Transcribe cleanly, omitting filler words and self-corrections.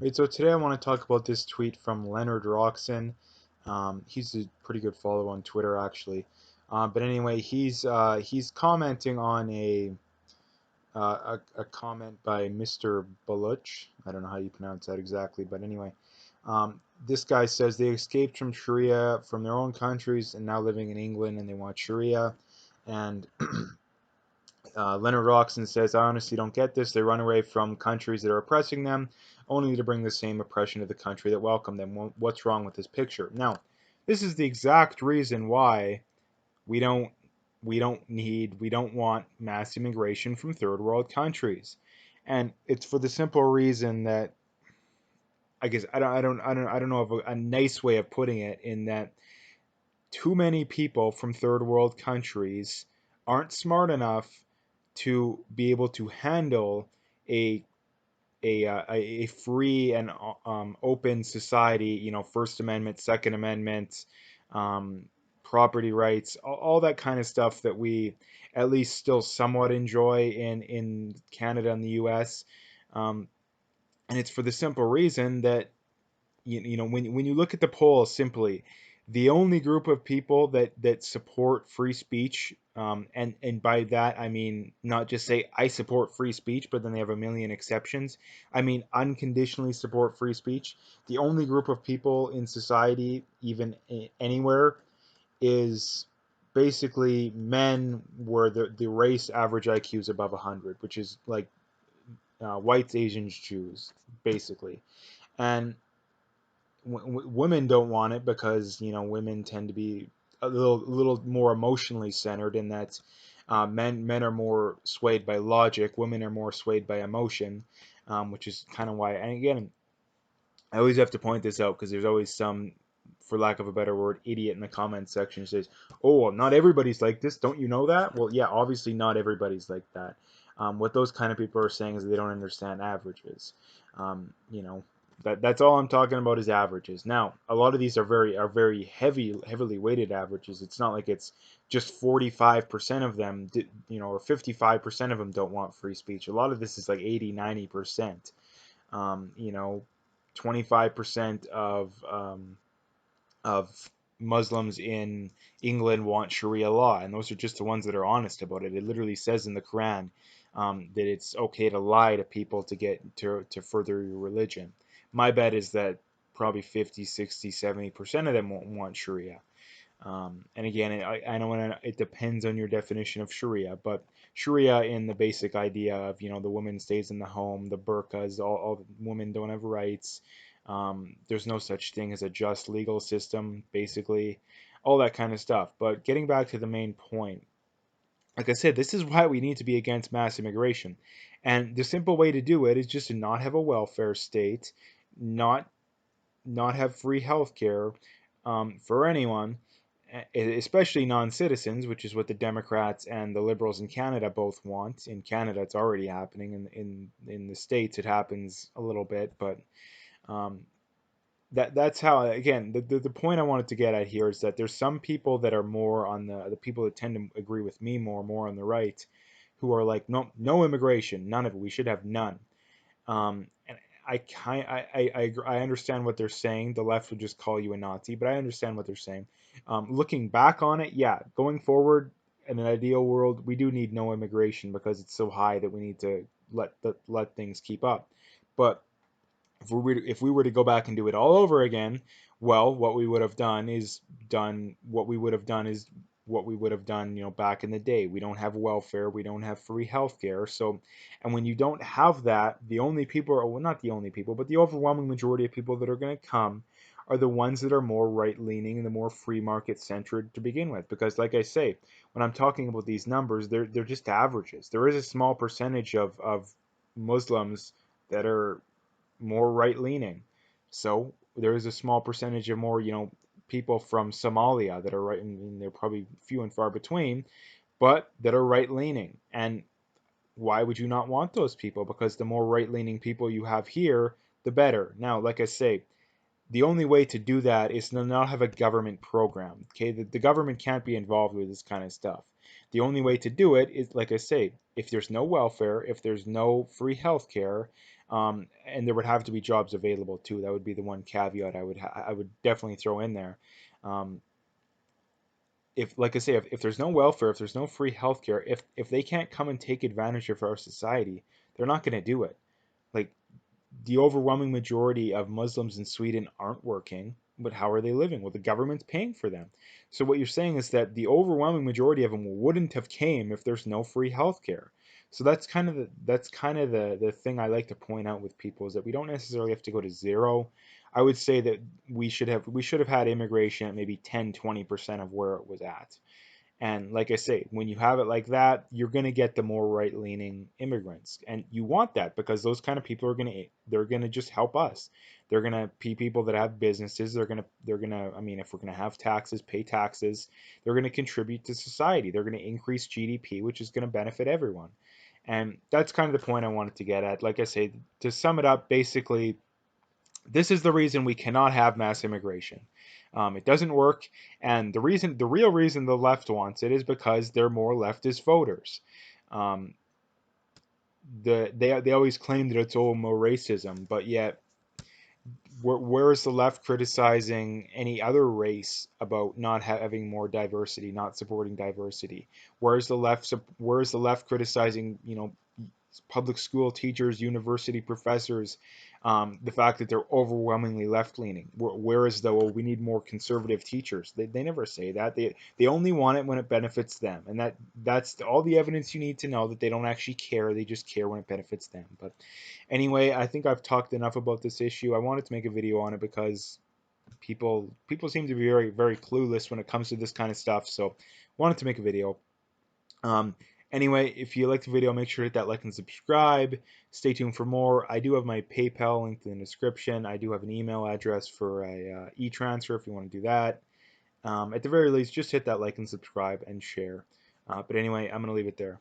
Right, so today I want to talk about this tweet from Leonard Roxon. He's a pretty good follow on Twitter, actually. But anyway, he's commenting on a comment by Mr. Baluch. I don't know how you pronounce that exactly, but anyway, this guy says they escaped from Sharia from their own countries and now living in England, and they want Sharia. And Leonard Roxon says, I honestly don't get this. They run away from countries that are oppressing them, only to bring the same oppression to the country that welcomed them. What's wrong with this picture? Now, this is the exact reason why we don't we don't want mass immigration from third world countries. And it's for the simple reason that I guess I don't know of a nice way of putting it, in that too many people from third world countries aren't smart enough to be able to handle a a free and open society. You know, First Amendment, Second Amendment, um, property rights, all that kind of stuff that we at least still somewhat enjoy in Canada and the U.S. Um, and it's for the simple reason that you know, when you look at the poll simply, the only group of people that support free speech, and by that I mean not just say I support free speech, but then they have a million exceptions. I mean unconditionally support free speech. The only group of people in society, even anywhere, is basically men where the race average IQ is above 100, which is like whites, Asians, Jews, basically. And women don't want it because women tend to be a little more emotionally centered, in that men are more swayed by logic, women are more swayed by emotion, which is kind of why. And again, I always have to point this out because there's always some, for lack of a better word, idiot in the comments section who says, "Oh, well, not everybody's like this. Don't you know that?" Well, yeah, obviously not everybody's like that. What those kind of people are saying is they don't understand averages. You know, that's all I'm talking about is averages. Now, a lot of these are very heavily weighted averages. It's not like it's just 45% of them, or 55% of them don't want free speech. A lot of this is like 80, 90%. You know, 25% of Muslims in England want Sharia law, and those are just the ones that are honest about it. It literally says in the Quran that it's okay to lie to people to get to further your religion. My bet is that probably 50, 60, 70% of them won't want Sharia. And again, I know it depends on your definition of Sharia, but Sharia in the basic idea of, the woman stays in the home, the burqas, all the women don't have rights. There's no such thing as a just legal system, basically, all that kind of stuff. But getting back to the main point, like I said, this is why we need to be against mass immigration. And the simple way to do it is just to not have a welfare state, not not have free healthcare for anyone, especially non-citizens, which is what the Democrats and the Liberals in Canada both want. In Canada, it's already happening. In the states, it happens a little bit, but um, that's how. Again, the point I wanted to get at here is that there's some people that are more on the people that tend to agree with me more on the right, who are like, no immigration, none of it. We should have none. And I understand what they're saying. The left would just call you a Nazi, but I understand what they're saying. Looking back on it, yeah, going forward in an ideal world, we do need no immigration because it's so high that we need to let things keep up. But if we were to go back and do it all over again, well, what we would have done is done what we would have done is what we would have done, back in the day. We don't have welfare, we don't have free healthcare. So, and when you don't have that, the only people, or well, not the only people, but the overwhelming majority of people that are going to come are the ones that are more right leaning and the more free market centered to begin with. Because, like I say, when I'm talking about these numbers, they're just averages. There is a small percentage of Muslims that are more right leaning. So there is a small percentage of more, people from Somalia that are right, and they're probably few and far between, but that are right leaning. And why would you not want those people? Because the more right leaning people you have here, the better. Now, like I say, the only way to do that is to not have a government program. Okay, the government can't be involved with this kind of stuff. The only way to do it is, like I say, if there's no welfare, if there's no free healthcare, And there would have to be jobs available too. That would be the one caveat I would definitely throw in there. Um, if, like I say, if there's no welfare, if there's no free healthcare, if they can't come and take advantage of our society, they're not going to do it. Like, the overwhelming majority of Muslims in Sweden aren't working, but how are they living? Well, the government's paying for them. So what you're saying is that the overwhelming majority of them wouldn't have came if there's no free healthcare. So that's kind of the thing I like to point out with people, is that we don't necessarily have to go to zero. I would say that we should have had immigration at maybe 10-20% of where it was at. And like I say, when you have it like that, you're going to get the more right-leaning immigrants. And you want that, because those kind of people they're going to just help us. They're going to be people that have businesses. I mean, if we're going to have taxes, pay taxes, they're going to contribute to society. They're going to increase GDP, which is going to benefit everyone. And that's kind of the point I wanted to get at. Like I say, to sum it up, basically, this is the reason we cannot have mass immigration. It doesn't work, and the real reason the left wants it is because they're more leftist voters. Um, they always claim that it's all more racism, but yet where is the left criticizing any other race about not having more diversity, not supporting diversity? Where is the left criticizing, public school teachers, university professors, the fact that they're overwhelmingly left leaning? Whereas though, we need more conservative teachers. They never say that. They only want it when it benefits them, and that's all the evidence you need to know that they don't actually care. They just care when it benefits them. But anyway, I think I've talked enough about this issue. I wanted to make a video on it because people seem to be very very clueless when it comes to this kind of stuff. So wanted to make a video. Um, anyway, if you liked the video, make sure to hit that like and subscribe. Stay tuned for more. I do have my PayPal linked in the description. I do have an email address for a e-transfer if you want to do that. At the very least, just hit that like and subscribe and share. But anyway, I'm going to leave it there.